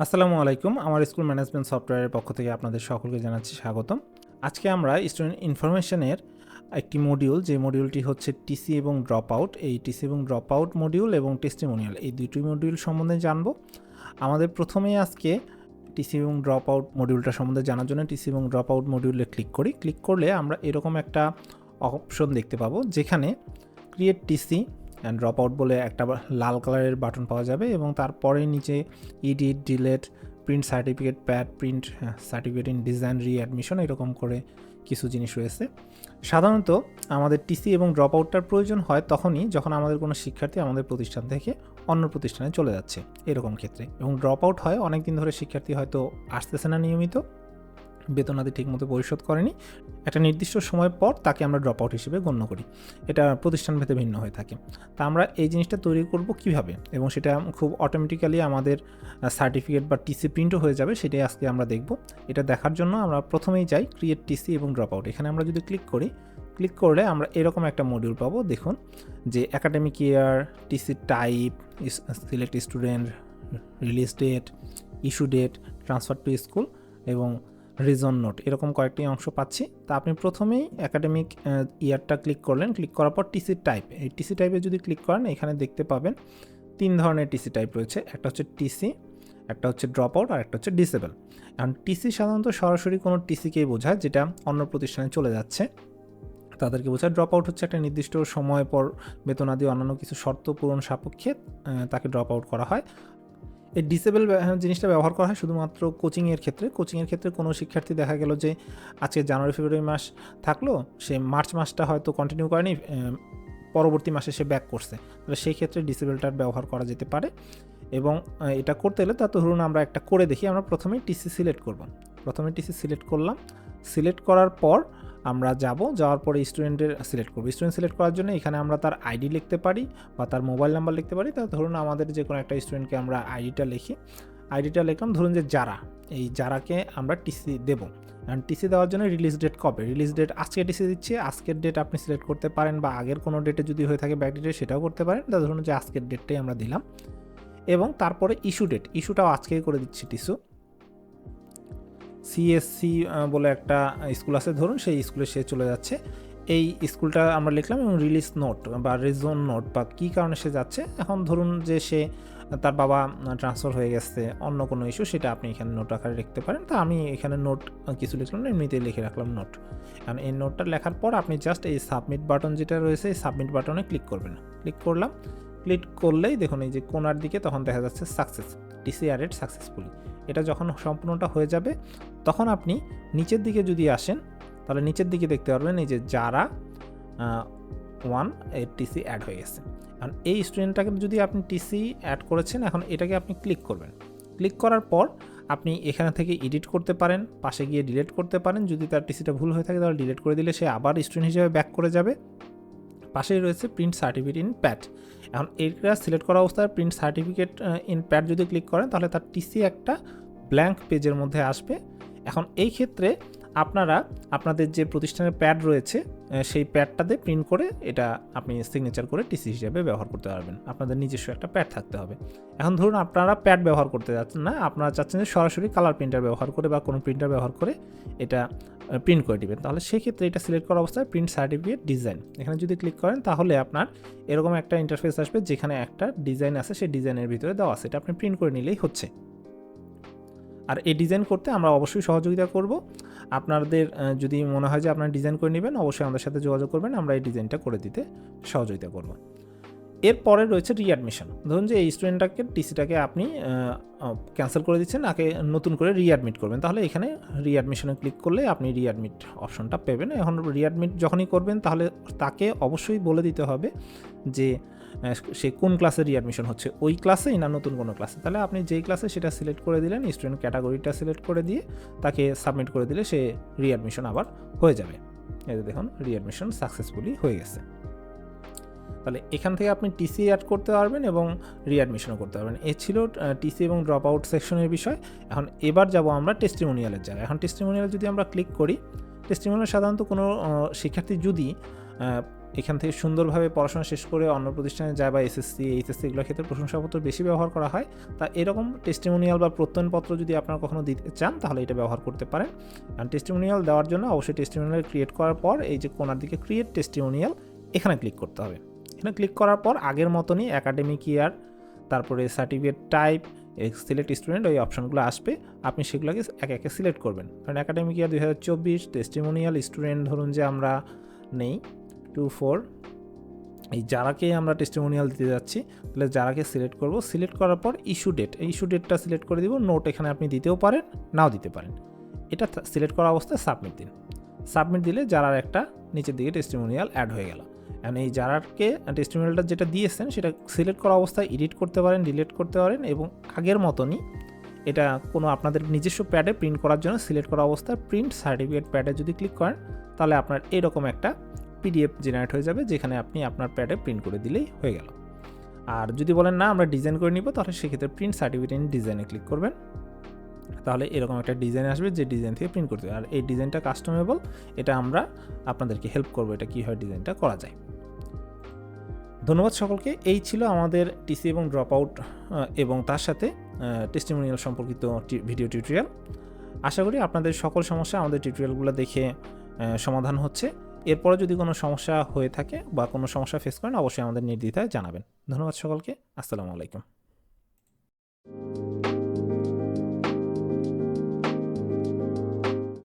আসসালামু আলাইকুম। আমার স্কুল ম্যানেজমেন্ট সফটওয়্যারের পক্ষ থেকে আপনাদের সকলকে জানাচ্ছি স্বাগতম। আজকে আমরা স্টুডেন্ট ইনফরমেশনের একটি মডিউল, যে মডিউলটি হচ্ছে টিসি এবং ড্রপ আউট, এই টিসি এবং ড্রপ আউট মডিউল এবং টেস্টিমোনিয়াল, এই দুটি মডিউল সম্বন্ধে জানব। আমাদের প্রথমেই আজকে টিসি এবং ড্রপ আউট মডিউলটা সম্বন্ধে জানার জন্য টিসি এবং ড্রপ আউট মডিউলে ক্লিক করি। ক্লিক করলে আমরা এরকম একটা অপশন দেখতে পাবো, যেখানে create TC and drop out বলে একটা লাল কালারের বাটন পাওয়া যাবে এবং তারপরে নিচে edit, delete, print certificate, pad print certificate in design, readmission, এরকম করে কিছু জিনিস রয়েছে। সাধারণত আমাদের টিসি এবং ড্রপ আউটটার প্রয়োজন হয় তখনই যখন আমাদের কোনো শিক্ষার্থী আমাদের প্রতিষ্ঠান থেকে অন্য প্রতিষ্ঠানে চলে যাচ্ছে, এরকম ক্ষেত্রে। এবং ড্রপ আউট হয় অনেক দিন ধরে শিক্ষার্থী হয়তো আসতেছে না নিয়মিত, বেতনাদি ঠিকমতো পরিশোধ করেনি, একটা নির্দিষ্ট সময় পর তাকে আমরা ড্রপ আউট হিসেবে গণ্য করি। এটা প্রতিষ্ঠান ভেদে ভিন্ন হয়ে থাকে। তা আমরা এই জিনিসটা তৈরি করব কিভাবে, এবং সেটা খুব অটোমেটিক্যালি আমাদের সার্টিফিকেট বা টিসি প্রিন্টও হয়ে যাবে, সেটাই আজকে আমরা দেখব। এটা দেখার জন্য আমরা প্রথমেই যাই ক্রিয়েট টিসি এবং ড্রপ আউট। এখানে আমরা যদি ক্লিক করি, ক্লিক করলে আমরা এরকম একটা মডিউল পাবো। দেখুন যে academic year, TC type, select student, release date, issue date, transfer to school এবং রিজন নোট, এরকম কয়েকটি অংশ পাচ্ছি। তা আপনি প্রথমেই একাডেমিক ইয়ারটা ক্লিক করলেন, ক্লিক করার পর টিসি টাইপ, এই টিসি টাইপে যদি ক্লিক করেন এখানে দেখতে পাবেন 3 ধরনের টিসি টাইপ রয়েছে। একটা হচ্ছে টিসি, একটা হচ্ছে ড্রপ আউট, আর একটা হচ্ছে ডিসেবল। এখন টিসি সাধারণত সরাসরি কোনো টিসিকেই বোঝায় যেটা অন্য প্রতিষ্ঠানে চলে যাচ্ছে, তাদেরকে বোঝায়। ড্রপ আউট হচ্ছে একটা নির্দিষ্ট সময় পর বেতনাদি অন্যান্য কিছু শর্ত পূরণ সাপেক্ষে তাকে ড্রপ আউট করা হয়। এই ডিসেবল জিনিসটা ব্যবহার করা হয় শুধুমাত্র কোচিংয়ের ক্ষেত্রে। কোচিংয়ের ক্ষেত্রে কোনো শিক্ষার্থী দেখা গেল যে আজকে জানুয়ারি ফেব্রুয়ারি মাস থাকলো, সে মার্চ মাসটা হয়তো কন্টিনিউ করেনি, পরবর্তী মাসে সে ব্যাক করছে, তাহলে সেই ক্ষেত্রে ডিসেবলটার ব্যবহার করা যেতে পারে। এবং এটা করতে হলে তা তো ধরুন আমরা একটা করে দেখি। আমরা প্রথমেই টিসি সিলেক্ট করব, প্রথমে টিসি সিলেক্ট করলাম। সিলেক্ট করার পর আমরা যাওয়ার পরে স্টুডেন্টের সিলেক্ট করব। স্টুডেন্ট সিলেক্ট করার জন্য এখানে আমরা তার আইডি লিখতে পারি বা তার মোবাইল নাম্বার লিখতে পারি। তা ধরুন আমাদের যে কোনো একটা স্টুডেন্টকে আমরা আইডিটা লিখি, আইডিটা লিখলাম। ধরুন যে যারা, এই যারাকে আমরা টিসি দেবো। কারণ টিসি দেওয়ার জন্য রিলিজ ডেট কবে, রিলিজ ডেট আজকে টিসি দিচ্ছি, আজকের ডেট আপনি সিলেক্ট করতে পারেন, বা আগের কোনো ডেটে যদি হয়ে থাকে ব্যাক ডেটে সেটাও করতে পারেন। তা ধরুন যে আজকের ডেটটাই আমরা দিলাম। এবং তারপরে ইস্যু ডেট, ইস্যুটাও আজকেই করে দিচ্ছি। টিসু সিএসসি বলে একটা স্কুল আছে, ধরুন সেই স্কুলে সে চলে যাচ্ছে, এই স্কুলটা আমরা লিখলাম। এবং রিলিজ নোট বা রিজন নোট বা কী কারণে সে যাচ্ছে, এখন ধরুন যে সে তার বাবা ট্রান্সফার হয়ে গেছে, অন্য কোনো ইস্যু, সেটা আপনি এখানে নোট আকারে লিখতে পারেন। তা আমি এখানে নোট কিছু লিখলাম না, এমনিতেই লিখে রাখলাম নোট। কারণ এই নোটটা লেখার পর আপনি জাস্ট এই সাবমিট বাটন যেটা রয়েছে, এই সাবমিট বাটনে ক্লিক করবেন। ক্লিক করলাম, ক্লিক করলেই দেখুন এই যে কোনার দিকে তখন দেখা যাচ্ছে সাকসেস, টিসি অ্যাডেড সাকসেসফুলি। এটা যখন সম্পূর্ণটা হয়ে যাবে তখন আপনি নিচের দিকে যদি আসেন, তাহলে নিচের দিকে দেখতে পারবেন এই যে যারা 1 এর টিসি অ্যাড হয়ে গেছে। এখন এই স্টুডেন্টটাকে যদি আপনি টিসি অ্যাড করেছেন, এখন এটাকে আপনি ক্লিক করবেন। ক্লিক করার পর আপনি এখানে থেকে এডিট করতে পারেন, পাশে গিয়ে ডিলিট করতে পারেন। যদি তার টিসিটা ভুল হয়ে থাকে তাহলে ডিলিট করে দিলে সে আবার স্টুডেন্ট হিসেবে ব্যাক করে যাবে। পাশেই রয়েছে প্রিন্ট সার্টিফিকেট ইন প্যাড। এখন এইটা সিলেক্ট করা অবস্থায় প্রিন্ট সার্টিফিকেট ইন প্যাড যদি ক্লিক করেন, তাহলে তার টিসি একটা ব্ল্যাঙ্ক পেজের মধ্যে আসবে। এখন এই ক্ষেত্রে আপনারা আপনাদের যে প্রতিষ্ঠানের প্যাড রয়েছে সেই প্যাডটাতে প্রিন্ট করে এটা আপনি সিগনেচার করে টিসি হিসেবে ব্যবহার করতে পারবেন। আপনাদের নিজস্ব একটা প্যাড থাকতে হবে। এখন ধরুন আপনারা প্যাড ব্যবহার করতে যাচ্ছেন না, আপনারা চাচ্ছেন যে সরাসরি কালার প্রিন্টার ব্যবহার করে বা কোনো প্রিন্টার ব্যবহার করে এটা প্রিন্ট করে দিবেন, তাহলে সেক্ষেত্রে এটা সিলেক্ট করা অবস্থায় প্রিন্ট সার্টিফিকেট ডিজাইন, এখানে যদি ক্লিক করেন তাহলে আপনার এরকম একটা ইন্টারফেস আসবে, যেখানে একটা ডিজাইন আছে, সেই ডিজাইনের ভিতরে দেওয়া আছে, এটা আপনি প্রিন্ট করে নিলেই হচ্ছে। আর এই ডিজাইন করতে আমরা অবশ্যই সহযোগিতা করব। আপনাদের যদি মনে হয় যে আপনারা ডিজাইন করে নেবেন, অবশ্যই আমাদের সাথে যোগাযোগ করবেন, আমরা এই ডিজাইনটা করে দিতে সহযোগিতা করব। এরপরে রয়েছে রিঅ্যাডমিশন। ধরুন যে এই স্টুডেন্টটাকে টিসিটাকে আপনি ক্যান্সেল করে দিচ্ছেন, আগে নতুন করে রিঅ্যাডমিট করবেন, তাহলে এখানে রিঅ্যাডমিশনে ক্লিক করলে আপনি রিঅ্যাডমিট অপশনটা পাবেন। এখন রিঅ্যাডমিট যখনই করবেন তাহলে তাকে অবশ্যই বলে দিতে হবে যে সে কোন ক্লাসে রিঅ্যাডমিশন হচ্ছে, ওই ক্লাসেই না নতুন কোনো ক্লাসে। তাহলে আপনি যেই ক্লাসে সেটা সিলেক্ট করে দিলেন, স্টুডেন্ট ক্যাটাগরিটা সিলেক্ট করে দিয়ে তাকে সাবমিট করে দিলে সে রিঅ্যাডমিশন আবার হয়ে যাবে। এই দেখুন রিঅ্যাডমিশন সাকসেসফুলি হয়ে গেছে। তাহলে এখান থেকে আপনি টিসি অ্যাড করতে পারবেন এবং রিঅ্যাডমিশনও করতে পারবেন। এ ছিল টিসি এবং ড্রপ আউট সেকশনের বিষয়। এখন এবার যাব আমরা টেস্টিমোনিয়ালের জায়গায়। এখন টেস্টিমোনিয়ালে যদি আমরা ক্লিক করি, টেস্টিমোনিয়াল সাধারণত কোনো শিক্ষার্থী যদি এখান থেকে সুন্দরভাবে পড়াশোনা শেষ করে অন্য প্রতিষ্ঠানে যায় বা এসএসসি এইচএসসি এগুলোর ক্ষেত্রে প্রশংসাপত্র বেশি ব্যবহার করা হয়। তা এরকম টেস্টিমোনিয়াল বা প্রত্যয়নপত্র যদি আপনারা কখনো দিতে চান তাহলে এটা ব্যবহার করতে পারেন। কারণ টেস্টিমোনিয়াল দেওয়ার জন্য অবশ্যই টেস্টিমোনিয়াল ক্রিয়েট করার পর এই যে কোনার দিকে ক্রিয়েট টেস্টিমোনিয়াল এখানে ক্লিক করতে হবে। এখানে ক্লিক করার পর আগের মতনই একাডেমিক ইয়ার, তারপরে সার্টিফিকেট টাইপ, সিলেক্ট স্টুডেন্ট ওই অপশনগুলো আসবে, আপনি সেগুলোকে একে একে সিলেক্ট করবেন। কারণ একাডেমিক ইয়ার 2024 টেস্টিমোনিয়াল স্টুডেন্ট ধরুন যে আমরা নেই 24, এই যারাকে আমরা টেস্টিমোনিয়াল দিতে যাচ্ছি তাহলে যারাকে সিলেক্ট করব। সিলেক্ট করার পর ইস্যু ডেট, এই ইস্যু ডেটটা সিলেক্ট করে দিব। নোট এখানে আপনি দিতেও পারেন, নাও দিতে পারেন। এটা সিলেক্ট করা অবস্থায় সাবমিট দিন। সাবমিট দিলে যারার একটা নিচের দিকে টেস্টিমোনিয়াল অ্যাড হয়ে গেল। এখন এই যারাকে টেস্টিমোনিয়ালটা যেটা দিয়েছেন সেটা সিলেক্ট করা অবস্থায় এডিট করতে পারেন, ডিলিট করতে পারেন, এবং আগের মতনই এটা কোনো আপনাদের নিজস্ব প্যাডে প্রিন্ট করার জন্য সিলেক্ট করা অবস্থায় প্রিন্ট সার্টিফিকেট প্যাডে যদি ক্লিক করেন তাহলে আপনার এরকম একটা পিডিএফ জেনারেট হয়ে যাবে, যেখানে আপনি আপনার প্যাডে প্রিন্ট করে দিলেই হয়ে গেল। আর যদি বলেন না আমরা ডিজাইন করে নিব, তাহলে সেক্ষেত্রে প্রিন্ট সার্টিফিকেট ডিজাইনে ক্লিক করবেন। তাহলে এরকম একটা ডিজাইন আসবে যে ডিজাইন থেকে প্রিন্ট করতে হবে। আর এই ডিজাইনটা কাস্টমেবল, এটা আমরা আপনাদেরকে হেল্প করবো এটা কীভাবে ডিজাইনটা করা যায়। ধন্যবাদ সকলকে। এই ছিল আমাদের টিসি এবং ড্রপ আউট এবং তার সাথে টেস্টিমোনিয়াল সম্পর্কিত ভিডিও টিউটোরিয়াল। আশা করি আপনাদের সকল সমস্যা আমাদের টিউটোরিয়ালগুলো দেখে সমাধান হচ্ছে। এরপরে যদি কোনো সমস্যা হয়ে থাকে বা কোনো সমস্যা ফেস করেন অবশ্যই আমাদের নির্দ্বিধায় জানাবেন। ধন্যবাদ সকলকে। আসসালামু আলাইকুম।